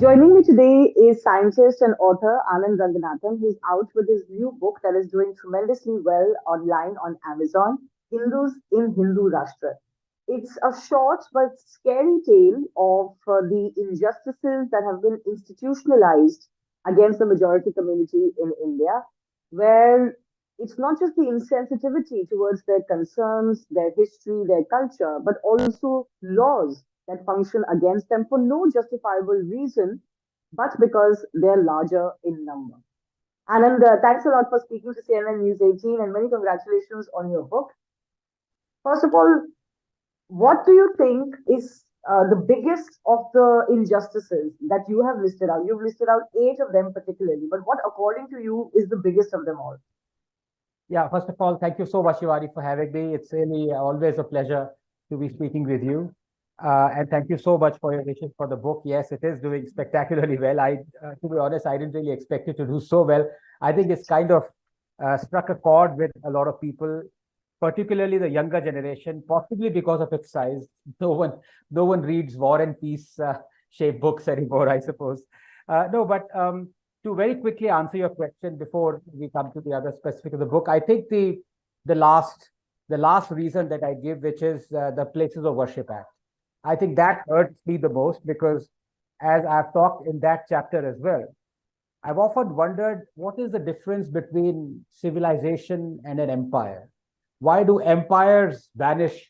Joining me today is scientist and author Anand Ranganathan, who's out with his new book that is doing tremendously well online on Amazon, Hindus in Hindu Rashtra. It's a short but scary tale of the injustices that have been institutionalized against the majority community in India, where it's not just the insensitivity towards their concerns, their history, their culture, but also laws that function against them for no justifiable reason, but because they're larger in number. Anand, thanks a lot for speaking to CNN News 18 and many congratulations on your book. First of all, what do you think is the biggest of the injustices that you have listed out? You've listed out eight of them particularly, but what, according to you, is the biggest of them all? Yeah, first of all, thank you so much, Shivari, for having me. It's really always a pleasure to be speaking with you. And thank you so much for your wishes for the book. Yes, it is doing spectacularly well. To be honest, I didn't really expect it to do so well. I think it's kind of struck a chord with a lot of people, particularly the younger generation, possibly because of its size. No one reads War and Peace shaped books anymore, I suppose. No, but to very quickly answer your question before we come to the other specific of the book, I think the last reason that I give, which is the Places of Worship Act. I think that hurts me the most because, as I've talked in that chapter as well, I've often wondered what is the difference between civilization and an empire. Why do empires vanish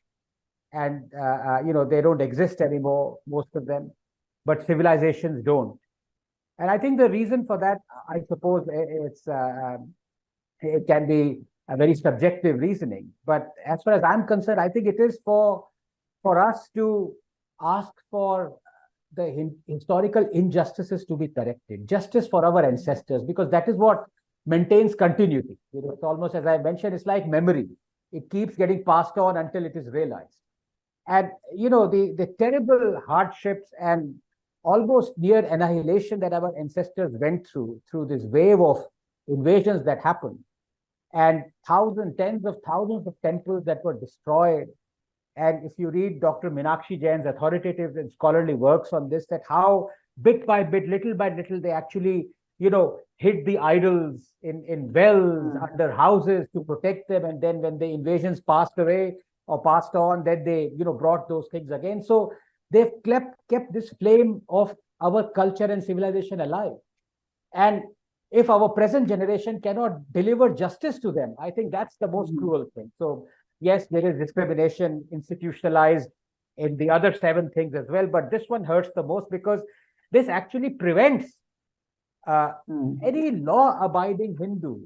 and they don't exist anymore, most of them, but civilizations don't? And I think the reason for that, I suppose, it can be a very subjective reasoning. But as far as I'm concerned, I think it is for us to ask for the historical injustices to be corrected, justice for our ancestors, because that is what maintains continuity. It's almost, as I mentioned, it's like memory. It keeps getting passed on until it is realized. And, the terrible hardships and almost near annihilation that our ancestors went through this wave of invasions that happened, and tens of thousands of temples that were destroyed. And if you read Dr. Meenakshi Jain's authoritative and scholarly works on this, that how bit by bit, little by little, they actually, hid the idols in wells, under houses to protect them. And then when the invasions passed away or passed on, then they, brought those things again. So they've kept this flame of our culture and civilization alive. And if our present generation cannot deliver justice to them, I think that's the most cruel thing. So yes, there is discrimination institutionalized in the other 7 things as well, but this one hurts the most because this actually prevents any law-abiding Hindu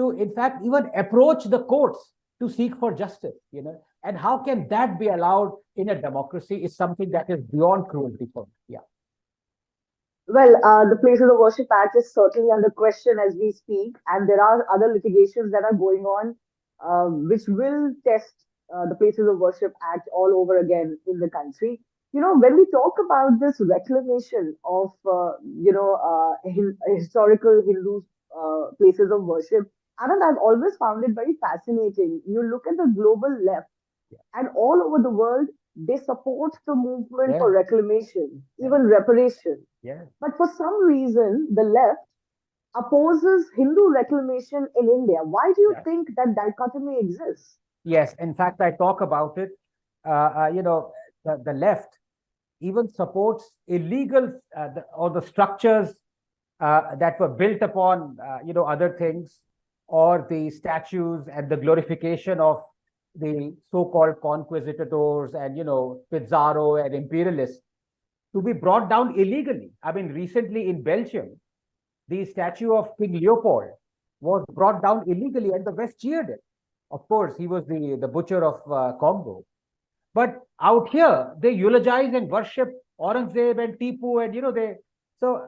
to, in fact, even approach the courts to seek for justice. And how can that be allowed in a democracy is something that is beyond cruelty for me. Yeah. Well, the Places of Worship Act is certainly under question as we speak, and there are other litigations that are going on, which will test the Places of Worship Act all over again in the country. When we talk about this reclamation of, historical Hindu places of worship, Anand, I've always found it very fascinating. You look at the global left, and all over the world, they support the movement for reclamation, even reparation. But for some reason, the left opposes Hindu reclamation in India. Why do you think that dichotomy exists? Yes, in fact, I talk about it. The left even supports illegal or the structures that were built upon, other things, or the statues and the glorification of the so-called conquistadors and, Pizarro and imperialists to be brought down illegally. I mean, recently in Belgium, the statue of King Leopold was brought down illegally and the West cheered it. Of course, he was the butcher of Congo. But out here, they eulogize and worship Aurangzeb and Tipu and, so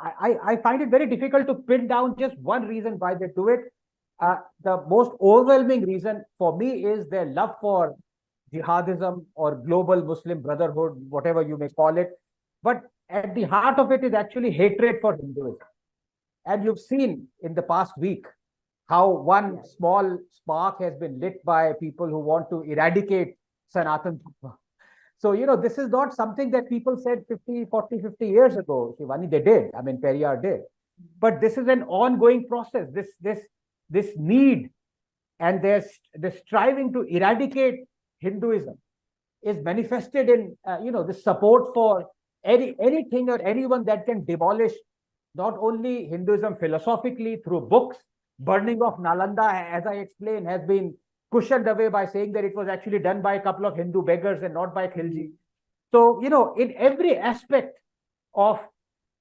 I find it very difficult to pin down just one reason why they do it. The most overwhelming reason for me is their love for jihadism or global Muslim brotherhood, whatever you may call it. But at the heart of it is actually hatred for Hinduism. And you've seen in the past week how one small spark has been lit by people who want to eradicate Sanatan Dharma. So, this is not something that people said 50, 40, 50 years ago, Shivani. They did. I mean, Periyar did. But this is an ongoing process. This need and their striving to eradicate Hinduism is manifested in, the support for anything or anyone that can demolish not only Hinduism philosophically through books. Burning of Nalanda, as I explained, has been cushioned away by saying that it was actually done by a couple of Hindu beggars and not by Khilji. So, in every aspect of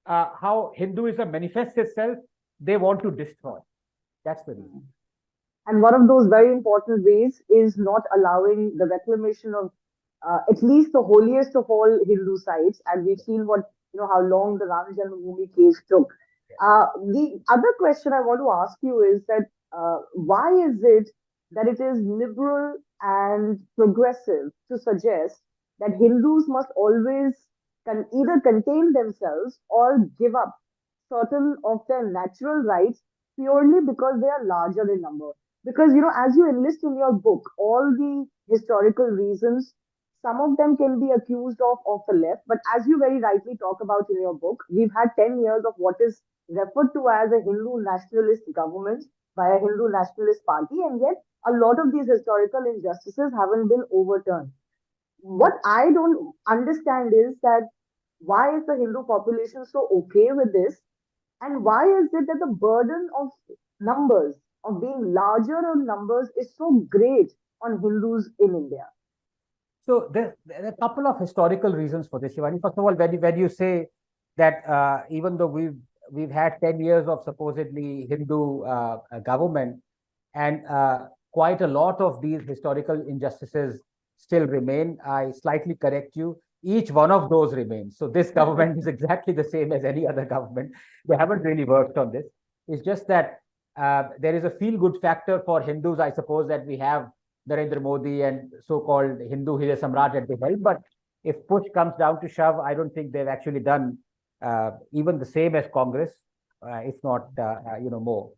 how Hinduism manifests itself, they want to destroy. That's the reason. And one of those very important ways is not allowing the reclamation of at least the holiest of all Hindu sites. And we've seen how long the Ram Janmabhoomi case took. The other question I want to ask you is that why is it that it is liberal and progressive to suggest that Hindus must always either contain themselves or give up certain of their natural rights purely because they are larger in number? Because, as you enlist in your book, all the historical reasons, some of them can be accused of the left. But as you very rightly talk about in your book, we've had 10 years of what is referred to as a Hindu nationalist government by a Hindu nationalist party, and yet a lot of these historical injustices haven't been overturned. What I don't understand is that why is the Hindu population so okay with this? And why is it that the burden of numbers, of being larger in numbers, is so great on Hindus in India? So there are a couple of historical reasons for this, Shivani. First of all, when you say that even though we've had 10 years of supposedly Hindu government, and quite a lot of these historical injustices still remain, I slightly correct you. Each one of those remains. So this government is exactly the same as any other government. They haven't really worked on this. It's just that there is a feel-good factor for Hindus, I suppose, that we have Narendra Modi and so-called Hindu Hriday Samraj at the helm. But if push comes down to shove, I don't think they've actually done even the same as Congress, if not more.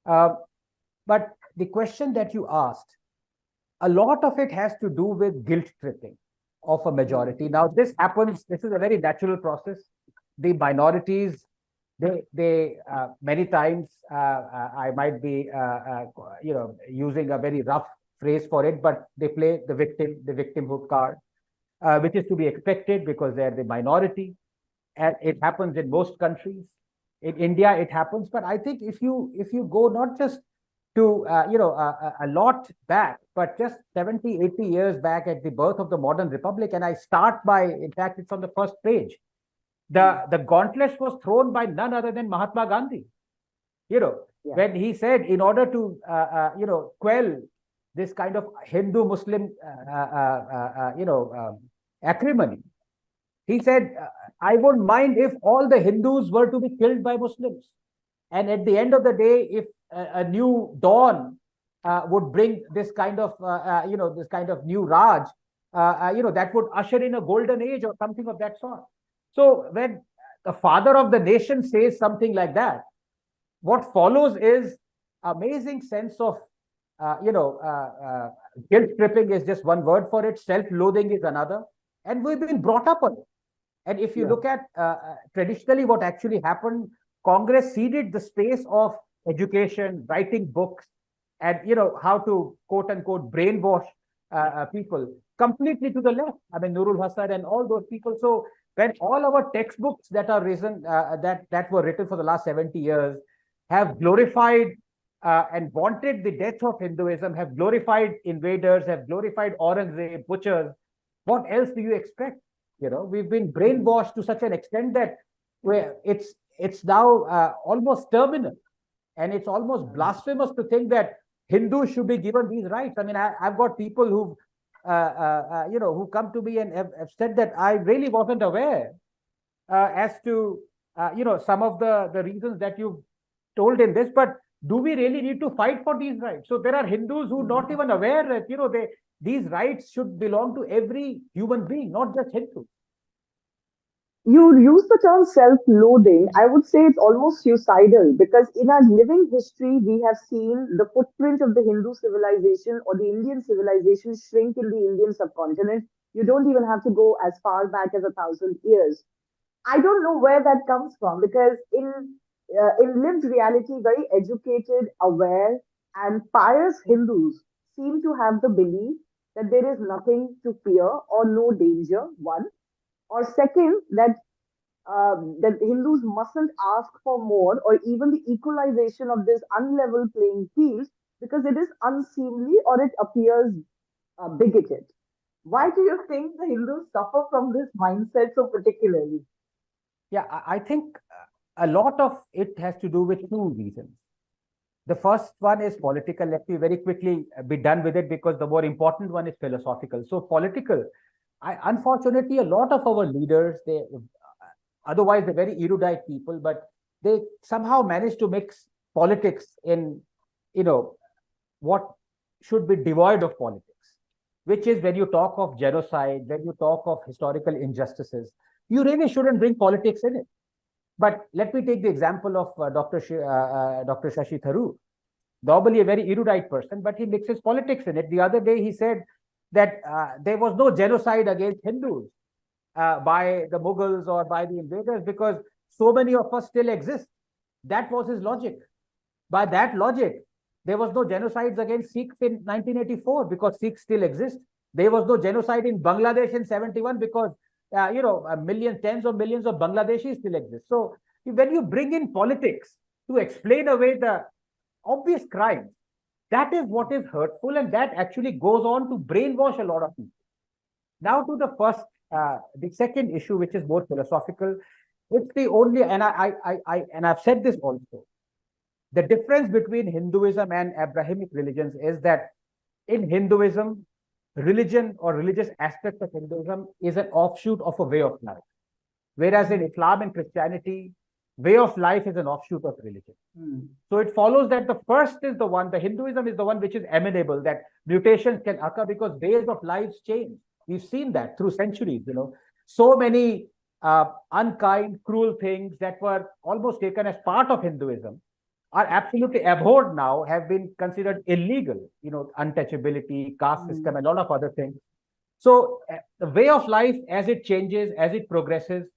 But the question that you asked, a lot of it has to do with guilt tripping of a majority. Now, this is a very natural process. The minorities, they many times, I might be, using a very rough phrase for it, but they play the victimhood card, which is to be expected because they're the minority. And it happens in most countries. In India, it happens. But I think if you go not just to a lot back, but just 70, 80 years back at the birth of the modern republic, and I start by, in fact, it's on the first page. The gauntlet was thrown by none other than Mahatma Gandhi. When he said, in order to quell this kind of Hindu-Muslim acrimony, he said, I wouldn't mind if all the Hindus were to be killed by Muslims. And at the end of the day, if a new dawn would bring this kind of new Raj, that would usher in a golden age or something of that sort. So when the father of the nation says something like that, what follows is amazing sense of, guilt tripping is just one word for it. Self-loathing is another. And we've been brought up on it. And if you look at traditionally what actually happened, Congress ceded the space of education, writing books, and how to quote unquote brainwash people completely to the left. I mean, Nurul Hasan and all those people. So when all our textbooks that are that were written for the last 70 years have glorified and wanted the death of Hinduism, have glorified invaders, have glorified Aurangzeb, butchers, what else do you expect? We've been brainwashed to such an extent that it's now almost terminal, and it's almost blasphemous to think that Hindus should be given these rights. I mean, I've got people who come to me and have said that I really wasn't aware as to some of the reasons that you've told in this, but do we really need to fight for these rights? So there are Hindus who are not even aware that these rights should belong to every human being, not just Hindus. You use the term self-loathing. I would say it's almost suicidal because in our living history, we have seen the footprint of the Hindu civilization or the Indian civilization shrink in the Indian subcontinent. You don't even have to go as far back as 1,000 years. I don't know where that comes from because in lived reality, very educated, aware, and pious Hindus seem to have the belief that there is nothing to fear or no danger. One, or second, that Hindus mustn't ask for more or even the equalization of this unlevel playing field because it is unseemly or it appears bigoted. Why do you think the Hindus suffer from this mindset so particularly? Yeah, I think a lot of it has to do with two reasons. The first one is political. Let me very quickly be done with it because the more important one is philosophical. So political, unfortunately, a lot of our leaders, they otherwise they're very erudite people, but they somehow manage to mix politics in, you know, what should be devoid of politics, which is when you talk of genocide, when you talk of historical injustices, you really shouldn't bring politics in it. But let me take the example of Dr. Shashi Tharoor, normally a very erudite person, but he mixes politics in it. The other day he said that there was no genocide against Hindus by the Mughals or by the invaders because so many of us still exist. That was his logic. By that logic, there was no genocides against Sikhs in 1984 because Sikhs still exist. There was no genocide in Bangladesh in 71 because, a million, tens of millions of Bangladeshis still exist. So when you bring in politics to explain away the obvious crimes, that is what is hurtful, and that actually goes on to brainwash a lot of people. Now to the second issue, which is more philosophical. It's the only, and and I've said this also. The difference between Hinduism and Abrahamic religions is that in Hinduism, religion or religious aspect of Hinduism is an offshoot of a way of life. Whereas in Islam and Christianity, way of life is an offshoot of religion. So it follows that the first is the one, the Hinduism is the one which is amenable, that mutations can occur because ways of lives change. We've seen that through centuries. So many unkind, cruel things that were almost taken as part of Hinduism are absolutely abhorred now, have been considered illegal, untouchability, caste system, and a lot of other things. So the way of life, as it changes, as it progresses,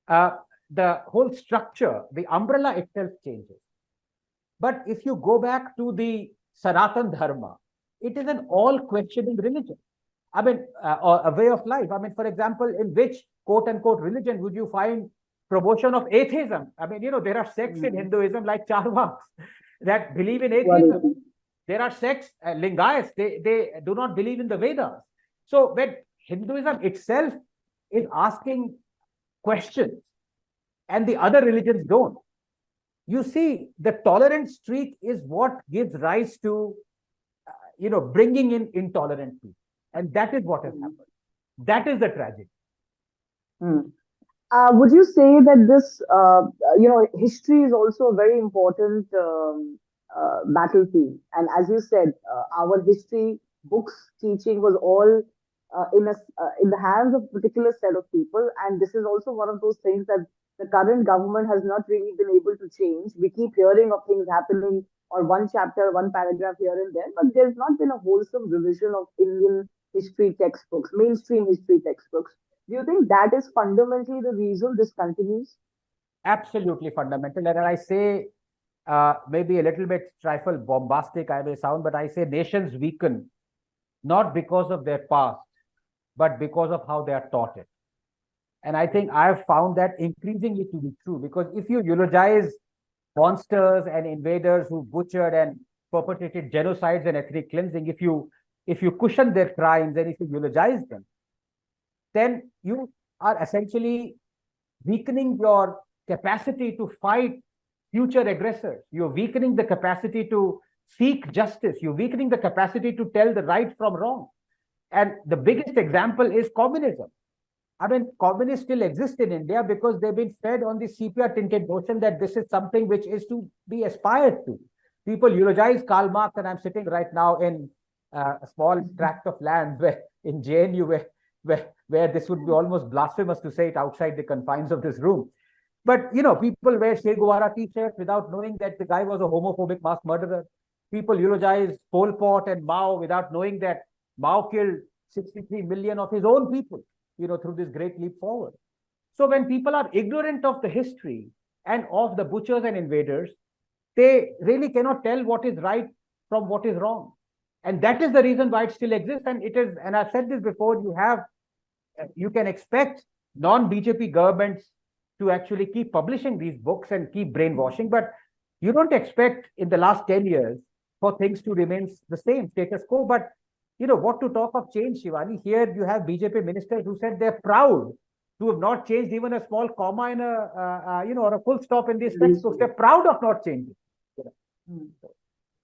the whole structure, the umbrella itself changes. But if you go back to the Sanatan Dharma, it is an all-questioning religion. I mean, or a way of life. I mean, for example, in which quote-unquote religion would you find promotion of atheism? I mean, there are sects in Hinduism like Charvaks that believe in atheism. There are sects, Lingayats, they do not believe in the Vedas. So when Hinduism itself is asking questions and the other religions don't, you see, the tolerant streak is what gives rise to, bringing in intolerant people. And that is what has happened. That is the tragedy. Would you say that this, history is also a very important battlefield? And as you said, our history books teaching was all in the hands of a particular set of people, and this is also one of those things that the current government has not really been able to change. We keep hearing of things happening, or one chapter, one paragraph here and there, but there's not been a wholesome revision of Indian history textbooks, mainstream history textbooks. Do you think that is fundamentally the reason this continues? Absolutely fundamental. And I say, maybe a little bit trifle bombastic I may sound, but I say nations weaken not because of their past, but because of how they are taught it. And I think I've found that increasingly to be true, because if you eulogize monsters and invaders who butchered and perpetrated genocides and ethnic cleansing, if you cushion their crimes and if you eulogize them, then you are essentially weakening your capacity to fight future aggressors. You're weakening the capacity to seek justice. You're weakening the capacity to tell the right from wrong. And the biggest example is communism. I mean, communists still exist in India because they've been fed on the sepia tinted notion that this is something which is to be aspired to. People eulogize Karl Marx, and I'm sitting right now in a small tract of land where in JNU where this would be almost blasphemous to say it outside the confines of this room. But, people wear Che Guevara t-shirts without knowing that the guy was a homophobic mass murderer. People eulogize Pol Pot and Mao without knowing that Mao killed 63 million of his own people, through this great leap forward. So when people are ignorant of the history and of the butchers and invaders, they really cannot tell what is right from what is wrong. And that is the reason why it still exists. And it is, and I've said this before, you can expect non-BJP governments to actually keep publishing these books and keep brainwashing, but you don't expect in the last 10 years for things to remain the same, status quo. But what to talk of change, Shivani? Here you have BJP ministers who said they're proud to have not changed even a small comma in or a full stop in these textbooks. They're proud of not changing. Hmm.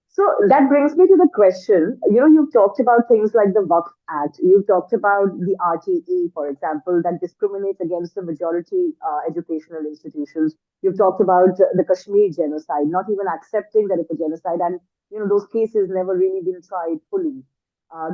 So that brings me to the question. You've talked about things like the Waqf Act. You've talked about the RTE, for example, that discriminates against the majority educational institutions. You've talked about the Kashmir genocide, not even accepting that it's a genocide, and those cases never really been tried fully.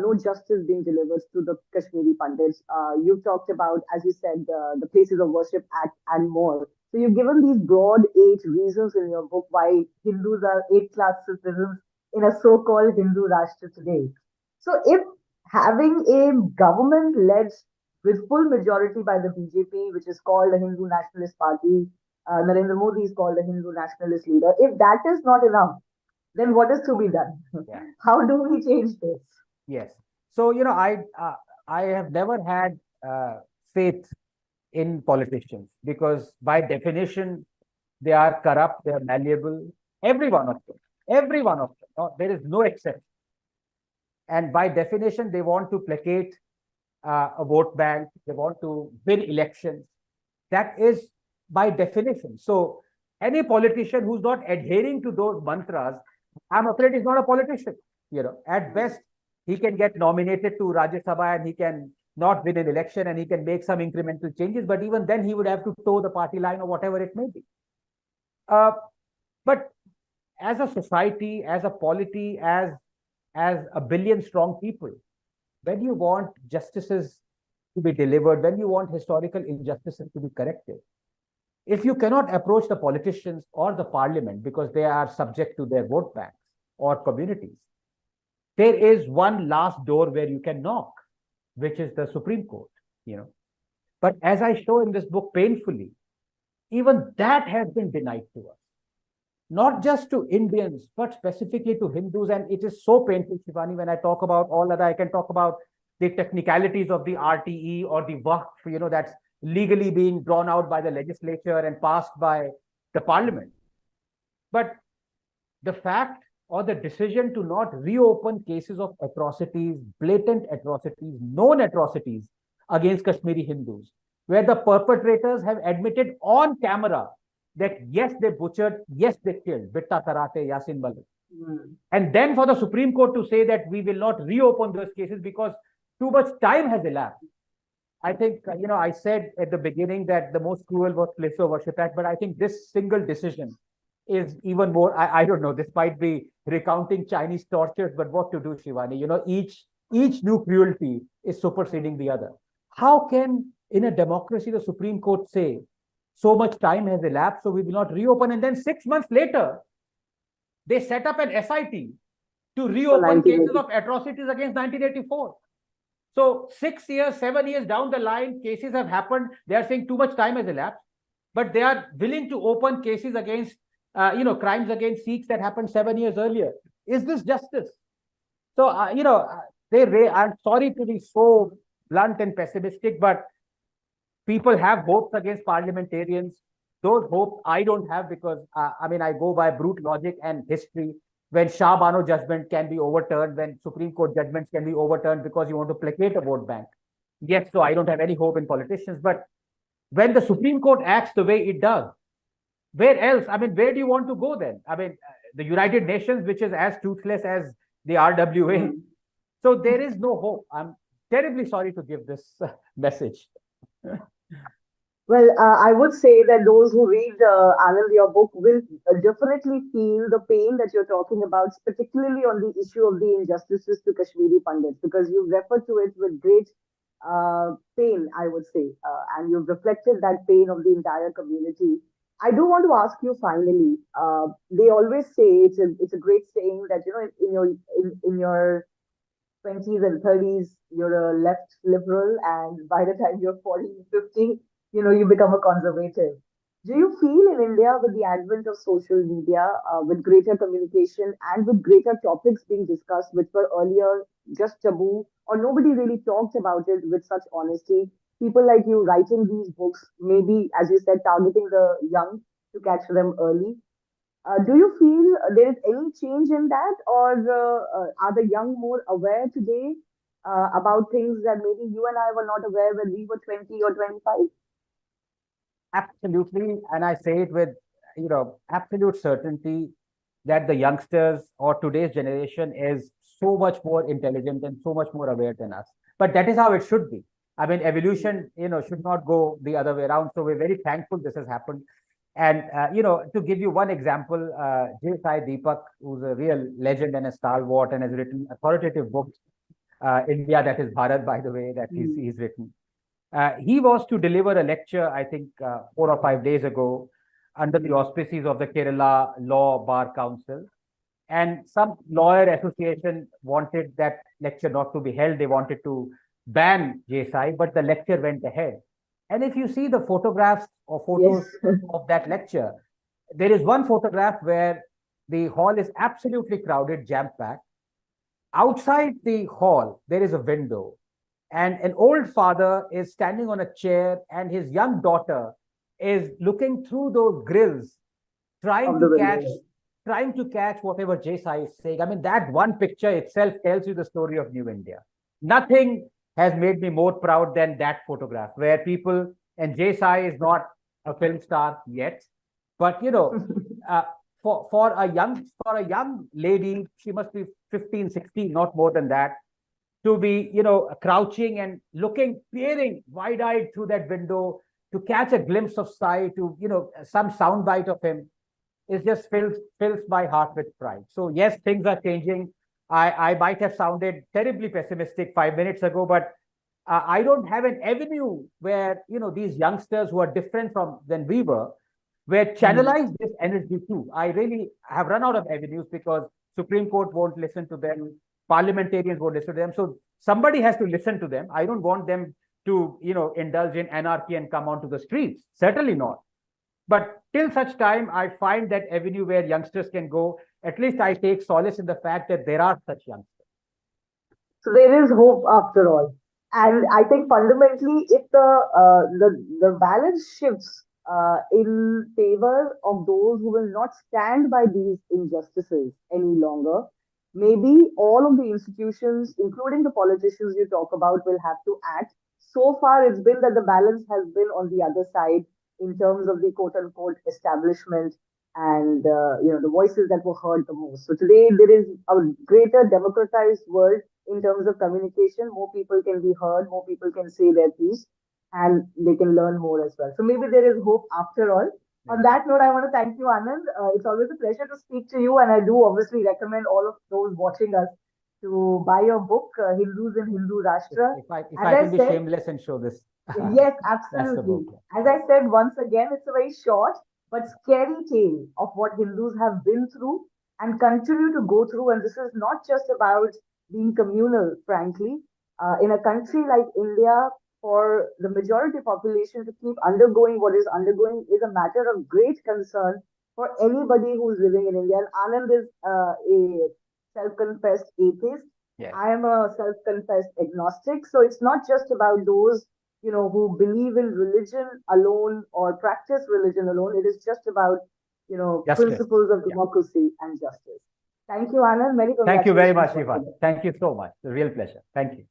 No justice being delivered to the Kashmiri Pandits. You've talked about, as you said, the Places of Worship Act and more. So you've given these broad 8 reasons in your book why Hindus are eighth-class citizens in a so-called Hindu Rashtra today. So if having a government led with full majority by the BJP, which is called a Hindu Nationalist Party, Narendra Modi is called a Hindu nationalist leader, if that is not enough, then what is to be done? Yeah. How do we change this? Yes. So, I have never had faith in politicians because by definition, they are corrupt, they are malleable. Every one of them. Every one of them. No, there is no exception. And by definition, they want to placate a vote bank. They want to win elections. That is by definition. So any politician who's not adhering to those mantras, I'm afraid is not a politician. At best, he can get nominated to Rajya Sabha and he can not win an election and he can make some incremental changes. But even then, he would have to toe the party line or whatever it may be. But as a society, as a polity, as a billion strong people, when you want justices to be delivered, when you want historical injustices to be corrected, if you cannot approach the politicians or the parliament because they are subject to their vote banks or communities, there is one last door where you can knock, which is the Supreme Court. But as I show in this book painfully, even that has been denied to us. Not just to Indians, but specifically to Hindus. And it is so painful, Shivani, when I talk about all other, I can talk about the technicalities of the RTE or the Waqf, that's legally being drawn out by the legislature and passed by the parliament. But the fact or the decision to not reopen cases of atrocities, blatant atrocities, known atrocities against Kashmiri Hindus, where the perpetrators have admitted on camera that yes, they butchered, yes, they killed Bitta Karate, Yasin Malik. And then for the Supreme Court to say that we will not reopen those cases because too much time has elapsed. I think, I said at the beginning that the most cruel was Place of Worship Act, but I think this single decision is even more, I don't know, this might be recounting Chinese tortures, but what to do, Shivani? Each new cruelty is superseding the other. How can, in a democracy, the Supreme Court say, so much time has elapsed, so we will not reopen. And then 6 months later, they set up an SIT to reopen cases of atrocities against 1984. So 6 years, 7 years down the line, cases have happened. They are saying too much time has elapsed, but they are willing to open cases against, crimes against Sikhs that happened 7 years earlier. Is this justice? So, I'm sorry to be so blunt and pessimistic, but people have hopes against parliamentarians. Those hopes I don't have because, I go by brute logic and history. When Shah Bano judgment can be overturned, when Supreme Court judgments can be overturned because you want to placate a vote bank. Yes, so I don't have any hope in politicians. But when the Supreme Court acts the way it does, where else? Where do you want to go then? The United Nations, which is as toothless as the RWA. So there is no hope. I'm terribly sorry to give this message. Well, I would say that those who read Anand, your book will definitely feel the pain that you're talking about, particularly on the issue of the injustices to Kashmiri Pandits, because you've referred to it with great pain, I would say, and you've reflected that pain of the entire community. I do want to ask you finally. They always say it's a great saying that in your 20s and 30s, you're a left liberal, and by the time you're 40, 50, you become a conservative. Do you feel in India, with the advent of social media, with greater communication and with greater topics being discussed, which were earlier just taboo or nobody really talked about it with such honesty, people like you writing these books, maybe, as you said, targeting the young to catch them early, do you feel there is any change in that, or are the young more aware today about things that maybe you and I were not aware when we were 20 or 25? Absolutely. And I say it with, absolute certainty that the youngsters or today's generation is so much more intelligent and so much more aware than us. But that is how it should be. I mean, evolution, should not go the other way around. So we're very thankful this has happened. And, to give you one example, J. Sai Deepak, who's a real legend and a stalwart and has written authoritative books, India, that is Bharat, by the way, that Mm. he's written. He was to deliver a lecture, I think, 4 or 5 days ago, under the auspices of the Kerala Law Bar Council. And some lawyer association wanted that lecture not to be held. They wanted to ban JSI, but the lecture went ahead. And if you see the photographs or Yes. photos of that lecture, there is one photograph where the hall is absolutely crowded, jam-packed. Outside the hall, there is a window, and an old father is standing on a chair, and his young daughter is looking through those grills, trying Of to the catch window. trying to catch whatever J-Sai is saying. I mean, that one picture itself tells you the story of New India. Nothing has made me more proud than that photograph, where people, and J-Sai is not a film star yet, but uh, for a young lady, she must be 15, 16, not more than that, to be, crouching and looking, peering wide-eyed through that window to catch a glimpse of Sai, to, some soundbite of him, it just fills my heart with pride. So yes, things are changing. I might have sounded terribly pessimistic 5 minutes ago, but I don't have an avenue where these youngsters who are different from than we were Mm. channelize this energy too. I really have run out of avenues because Supreme Court won't listen to them, parliamentarians won't listen to them. So somebody has to listen to them. I don't want them to indulge in anarchy and come onto the streets. Certainly not. But till such time, I find that avenue where youngsters can go, at least I take solace in the fact that there are such youngsters. So there is hope after all. And I think fundamentally, if the balance shifts in favor of those who will not stand by these injustices any longer, maybe all of the institutions, including the politicians you talk about, will have to act. So far, it's been that the balance has been on the other side in terms of the quote unquote establishment and the voices that were heard the most. So today there is a greater democratized world in terms of communication. More people can be heard, more people can say their piece, and they can learn more as well. So maybe there is hope after all. Yeah. On that note, I want to thank you, Anand. It's always a pleasure to speak to you, and I do obviously recommend all of those watching us to buy your book, Hindus in Hindu Rashtra. If As I I can be said, shameless and show this, yes, that's the absolutely. book. As I said once again, it's a very short but scary tale of what Hindus have been through and continue to go through. And this is not just about being communal, frankly. In a country like India, for the majority population to keep undergoing what is undergoing is a matter of great concern for anybody who's living in India. And Anand is a self confessed atheist. Yes. I am a self confessed agnostic. So it's not just about those who believe in religion alone or practice religion alone. It is just about, Justice. principles of Yeah. democracy and justice. Thank you, Anand. Many Thank you very congratulations much, once Ivan. again. Thank you so much. A real pleasure. Thank you.